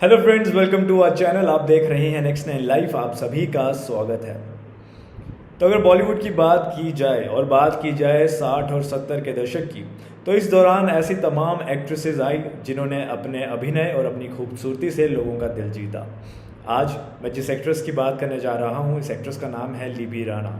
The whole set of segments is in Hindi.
Hello friends, welcome to our channel. आप देख रहे हैं नेक्स्ट 9 लाइफ। आप सभी का स्वागत है। तो अगर बॉलीवुड की बात की जाए और बात की जाए 60 और 70 के दशक की, तो इस दौरान ऐसी तमाम एक्ट्रेसेस आई जिन्होंने अपने अभिनय और अपनी खूबसूरती से लोगों का दिल जीता। आज मैं जिस एक्ट्रेस की बात करने जा रहा हूँ, इस एक्ट्रेस का नाम है लिबी राणा।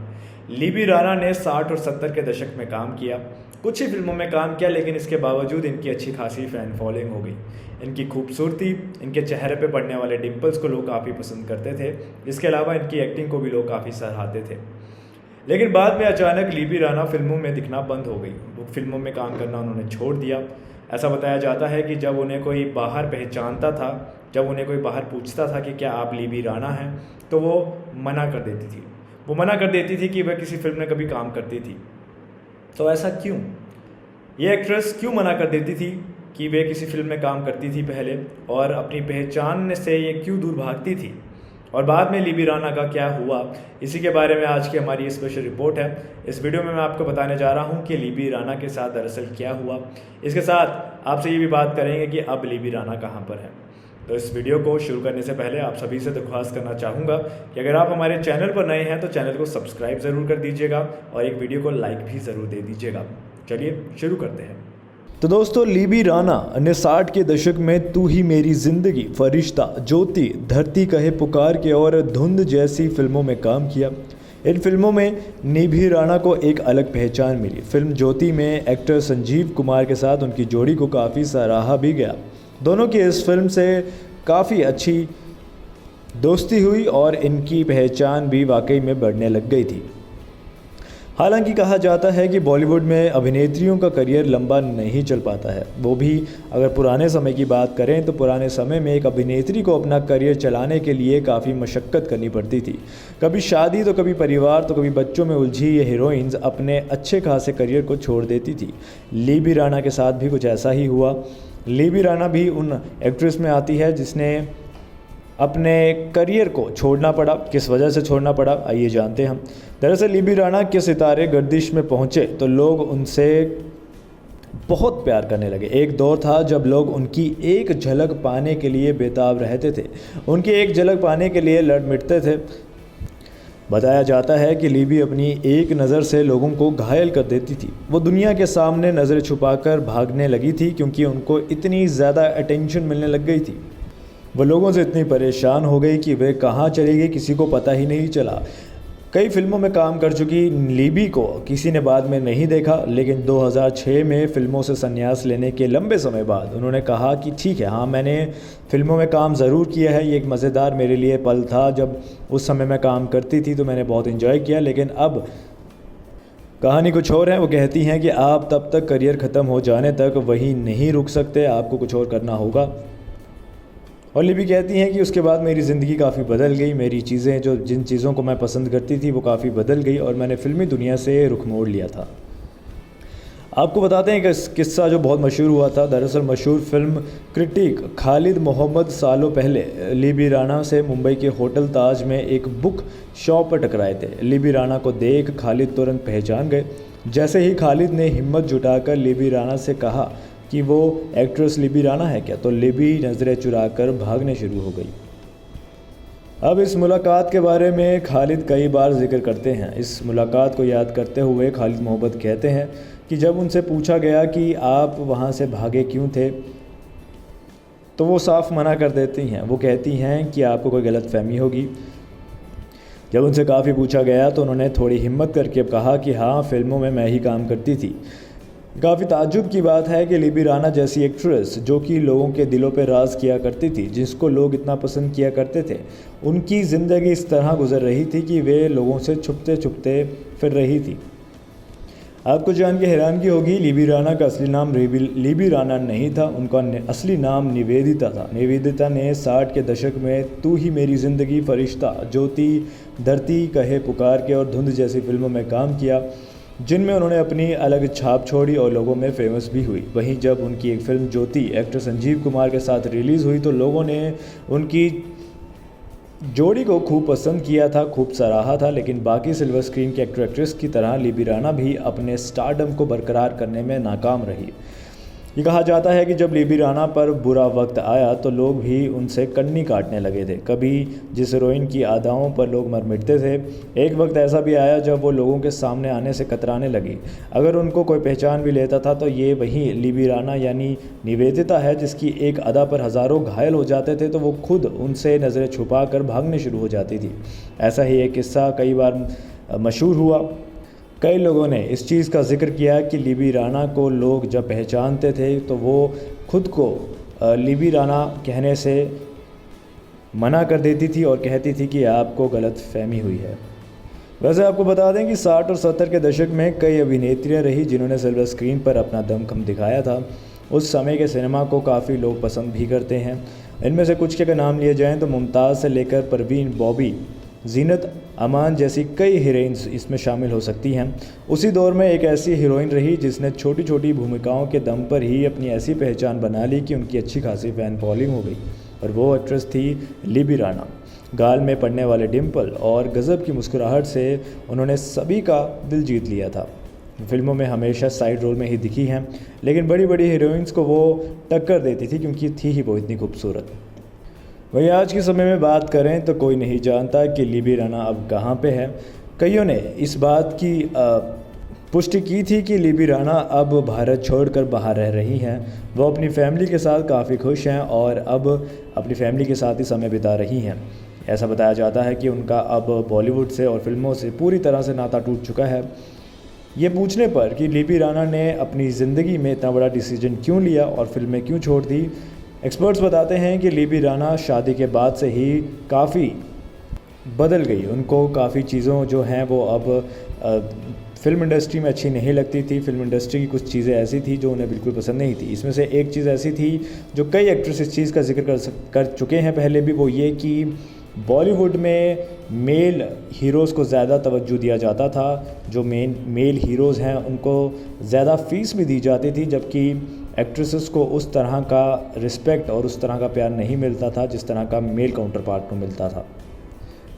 लिबी राणा ने 60 और 70 के दशक में काम किया, कुछ ही फिल्मों में काम किया, लेकिन इसके बावजूद इनकी अच्छी खासी फ़ैन फॉलोइंग हो गई। इनकी खूबसूरती, इनके चेहरे पे पड़ने वाले डिम्पल्स को लोग काफ़ी पसंद करते थे। इसके अलावा इनकी एक्टिंग को भी लोग काफ़ी सराहते थे। लेकिन बाद में अचानक लिबी राणा फिल्मों में दिखना बंद हो गई। वो फिल्मों में काम करना उन्होंने छोड़ दिया। ऐसा बताया जाता है कि जब उन्हें कोई बाहर पहचानता था, जब उन्हें कोई बाहर पूछता था कि क्या आप लिबी राणा हैं, तो वो मना कर देती थी। वो मना कर देती थी कि वह किसी फिल्म में कभी काम करती थी। तो ऐसा क्यों? ये एक्ट्रेस क्यों मना कर देती थी कि वे किसी फिल्म में काम करती थी पहले, और अपनी पहचान से ये क्यों दूर भागती थी, और बाद में लिबी राणा का क्या हुआ, इसी के बारे में आज की हमारी स्पेशल रिपोर्ट है। इस वीडियो में मैं आपको बताने जा रहा हूँ कि लिबी राणा के साथ दरअसल क्या हुआ। इसके साथ आपसे ये भी बात करेंगे कि अब लिबी राणा कहाँ पर है। तो इस वीडियो को शुरू करने से पहले आप सभी से दरख्वास्त करना चाहूँगा कि अगर आप हमारे चैनल पर नए हैं तो चैनल को सब्सक्राइब ज़रूर कर दीजिएगा और एक वीडियो को लाइक भी ज़रूर दे दीजिएगा। चलिए शुरू करते हैं। तो दोस्तों, लिबी राणा ने 60 के दशक में तू ही मेरी जिंदगी, फरिश्ता, ज्योति, धरती कहे पुकार के और धुंध जैसी फिल्मों में काम किया। इन फिल्मों में लिबी राणा को एक अलग पहचान मिली। फिल्म ज्योति में एक्टर संजीव कुमार के साथ उनकी जोड़ी को काफ़ी सराहा भी गया। दोनों की इस फिल्म से काफ़ी अच्छी दोस्ती हुई और इनकी पहचान भी वाकई में बढ़ने लग गई थी। हालांकि कहा जाता है कि बॉलीवुड में अभिनेत्रियों का करियर लंबा नहीं चल पाता है। वो भी अगर पुराने समय की बात करें तो पुराने समय में एक अभिनेत्री को अपना करियर चलाने के लिए काफ़ी मशक्क़त करनी पड़ती थी। कभी शादी तो कभी परिवार तो कभी बच्चों में उलझी ये हीरोइंस अपने अच्छे खासे करियर को छोड़ देती थी। लिबी राणा के साथ भी कुछ ऐसा ही हुआ। लिबी राणा भी उन एक्ट्रेस में आती है जिसने अपने करियर को छोड़ना पड़ा। किस वजह से छोड़ना पड़ा, आइए जानते हैं हम। दरअसल लिबी राणा के सितारे गर्दिश में पहुंचे तो लोग उनसे बहुत प्यार करने लगे। एक दौर था जब लोग उनकी एक झलक पाने के लिए बेताब रहते थे, उनकी एक झलक पाने के लिए लड़ मिटते थे। बताया जाता है कि लिबी अपनी एक नज़र से लोगों को घायल कर देती थी। वो दुनिया के सामने नज़रें छुपाकर भागने लगी थी क्योंकि उनको इतनी ज़्यादा अटेंशन मिलने लग गई थी। वो लोगों से इतनी परेशान हो गई कि वे कहाँ चली गई किसी को पता ही नहीं चला। कई फिल्मों में काम कर चुकी लिबी को किसी ने बाद में नहीं देखा, लेकिन 2006 में फिल्मों से संन्यास लेने के लंबे समय बाद उन्होंने कहा कि ठीक है, हाँ मैंने फिल्मों में काम ज़रूर किया है, ये एक मज़ेदार मेरे लिए पल था। जब उस समय मैं काम करती थी तो मैंने बहुत इन्जॉय किया, लेकिन अब कहानी कुछ और है। वो कहती हैं कि आप तब तक करियर ख़त्म हो जाने तक वहीं नहीं रुक सकते, आपको कुछ और करना होगा। और लिबी कहती हैं कि उसके बाद मेरी ज़िंदगी काफ़ी बदल गई। मेरी चीज़ें, जो जिन चीज़ों को मैं पसंद करती थी, वो काफ़ी बदल गई और मैंने फ़िल्मी दुनिया से रुख मोड़ लिया था। आपको बताते हैं कि किस्सा जो बहुत मशहूर हुआ था। दरअसल मशहूर फिल्म क्रिटिक खालिद मोहम्मद सालों पहले लिबी राणा से मुंबई के होटल ताज में एक बुक शॉप पर टकराए थे। लिबी राणा को देख खालिद तुरंत पहचान गए। जैसे ही खालिद ने हिम्मत जुटाकर लिबी राणा से कहा कि वो एक्ट्रेस लिबी राणा है क्या, तो लिबी नज़रें चुराकर भागने शुरू हो गई। अब इस मुलाकात के बारे में खालिद कई बार जिक्र करते हैं। इस मुलाकात को याद करते हुए खालिद मोहब्बत कहते हैं कि जब उनसे पूछा गया कि आप वहाँ से भागे क्यों थे, तो वो साफ मना कर देती हैं। वो कहती हैं कि आपको कोई गलतफहमी होगी। जब उनसे काफ़ी पूछा गया तो उन्होंने थोड़ी हिम्मत करके कहा कि हाँ, फिल्मों में मैं ही काम करती थी। काफ़ी ताज्जुब की बात है कि लिबी राणा जैसी एक्ट्रेस जो कि लोगों के दिलों पे राज किया करती थी, जिसको लोग इतना पसंद किया करते थे, उनकी ज़िंदगी इस तरह गुजर रही थी कि वे लोगों से छुपते छुपते फिर रही थी। आपको जान के हैरानगी होगी, लिबी राणा का असली नाम लिबी राणा नहीं था। उनका असली नाम निवेदिता था। निवेदिता ने 60 के दशक में तू ही मेरी ज़िंदगी, फरिश्ता, ज्योति, धरती कहे पुकार के और धुंध जैसी फिल्मों में काम किया, जिनमें उन्होंने अपनी अलग छाप छोड़ी और लोगों में फेमस भी हुई। वहीं जब उनकी एक फिल्म ज्योति एक्टर संजीव कुमार के साथ रिलीज़ हुई तो लोगों ने उनकी जोड़ी को खूब पसंद किया था, खूब सराहा था। लेकिन बाकी सिल्वर स्क्रीन के एक्टर एक्ट्रेस की तरह लिबी राणा भी अपने स्टारडम को बरकरार करने में नाकाम रही। ये कहा जाता है कि जब लिबी राणा पर बुरा वक्त आया तो लोग भी उनसे कन्नी काटने लगे थे। कभी जिस हीरोइन की अदाओं पर लोग मर मिटते थे, एक वक्त ऐसा भी आया जब वो लोगों के सामने आने से कतराने लगी। अगर उनको कोई पहचान भी लेता था तो ये वही लिबी राणा यानी निवेदिता है, जिसकी एक अदा पर हज़ारों घायल हो जाते थे तो वो खुद उनसे नज़रें छुपा कर भागने शुरू हो जाती थी। ऐसा ही एक किस्सा कई बार मशहूर हुआ। कई लोगों ने इस चीज़ का जिक्र किया कि लिबी राणा को लोग जब पहचानते थे तो वो खुद को लिबी राणा कहने से मना कर देती थी और कहती थी कि आपको गलत फहमी हुई है। वैसे आपको बता दें कि 60 और 70 के दशक में कई अभिनेत्रियां रही जिन्होंने सिल्वर स्क्रीन पर अपना दमखम दिखाया था। उस समय के सिनेमा को काफ़ी लोग पसंद भी करते हैं। इनमें से कुछ के नाम लिए जाएँ तो मुमताज़ से लेकर परवीन, बॉबी, जीनत अमान जैसी कई हीरोइंस इसमें शामिल हो सकती हैं। उसी दौर में एक ऐसी हीरोइन रही जिसने छोटी छोटी भूमिकाओं के दम पर ही अपनी ऐसी पहचान बना ली कि उनकी अच्छी खासी फैन फॉलोइंग हो गई, और वो एक्ट्रेस थी लिबी राणा। गाल में पड़ने वाले डिम्पल और गज़ब की मुस्कुराहट से उन्होंने सभी का दिल जीत लिया था। फिल्मों में हमेशा साइड रोल में ही दिखी हैं, लेकिन बड़ी बड़ी हीरोइंस को वो टक्कर देती थी क्योंकि थी ही वो इतनी खूबसूरत। वही आज के समय में बात करें तो कोई नहीं जानता कि लिबी राणा अब कहाँ पे है। कईयों ने इस बात की पुष्टि की थी कि लिबी राणा अब भारत छोड़कर बाहर रह रही हैं। वो अपनी फैमिली के साथ काफ़ी खुश हैं और अब अपनी फैमिली के साथ ही समय बिता रही हैं। ऐसा बताया जाता है कि उनका अब बॉलीवुड से और फिल्मों से पूरी तरह से नाता टूट चुका है। ये पूछने पर कि लिबी राणा ने अपनी ज़िंदगी में इतना बड़ा डिसीजन क्यों लिया और फिल्में क्यों छोड़ दी, एक्सपर्ट्स बताते हैं कि लिबी राणा शादी के बाद से ही काफ़ी बदल गई। उनको काफ़ी चीज़ों जो हैं वो अब फिल्म इंडस्ट्री में अच्छी नहीं लगती थी। फिल्म इंडस्ट्री की कुछ चीज़ें ऐसी थी जो उन्हें बिल्कुल पसंद नहीं थी। इसमें से एक चीज़ ऐसी थी जो कई एक्ट्रेस इस चीज़ का जिक्र कर चुके हैं पहले भी, वो ये कि बॉलीवुड में मेल हीरोज़ को ज़्यादा तवज्जो दिया जाता था। जो मेल हीरोज़ हैं उनको ज़्यादा फ़ीस भी दी जाती थी, जबकि एक्ट्रेसेस को उस तरह का रिस्पेक्ट और उस तरह का प्यार नहीं मिलता था जिस तरह का मेल काउंटर पार्ट को मिलता था।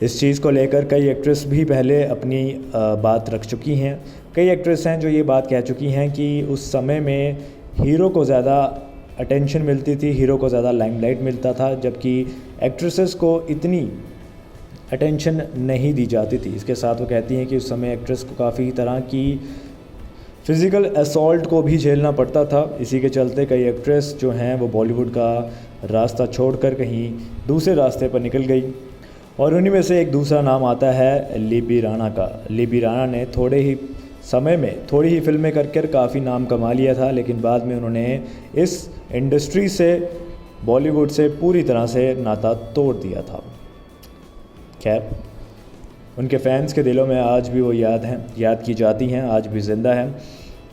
इस चीज़ को लेकर कई एक्ट्रेस भी पहले अपनी बात रख चुकी हैं। कई एक्ट्रेस हैं जो ये बात कह चुकी हैं कि उस समय में हीरो को ज़्यादा अटेंशन मिलती थी, हीरो को ज़्यादा लाइमलाइट मिलता था, जबकि एक्ट्रेसेस को इतनी अटेंशन नहीं दी जाती थी। इसके साथ वो कहती हैं कि उस समय एक्ट्रेस को काफ़ी तरह की फ़िज़िकल असॉल्ट को भी झेलना पड़ता था। इसी के चलते कई एक्ट्रेस जो हैं वो बॉलीवुड का रास्ता छोड़कर कहीं दूसरे रास्ते पर निकल गई, और उन्हीं में से एक दूसरा नाम आता है लिबी राणा का। लिबी राणा ने थोड़े ही समय में थोड़ी ही फिल्में कर काफ़ी नाम कमा लिया था, लेकिन बाद में उन्होंने इस इंडस्ट्री से, बॉलीवुड से पूरी तरह से नाता तोड़ दिया था। खैर, उनके फैंस के दिलों में आज भी वो याद की जाती हैं, आज भी ज़िंदा हैं।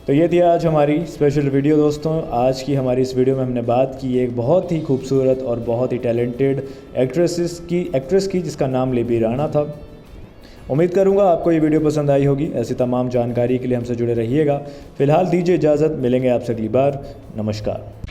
तो ये थी आज हमारी स्पेशल वीडियो दोस्तों। आज की हमारी इस वीडियो में हमने बात की एक बहुत ही खूबसूरत और बहुत ही टैलेंटेड एक्ट्रेस की जिसका नाम लिबी राणा था। उम्मीद करूँगा आपको ये वीडियो पसंद आई होगी। ऐसी तमाम जानकारी के लिए हमसे जुड़े रहिएगा। फ़िलहाल दीजिए इजाज़त, मिलेंगे आपसे अगली बार। नमस्कार।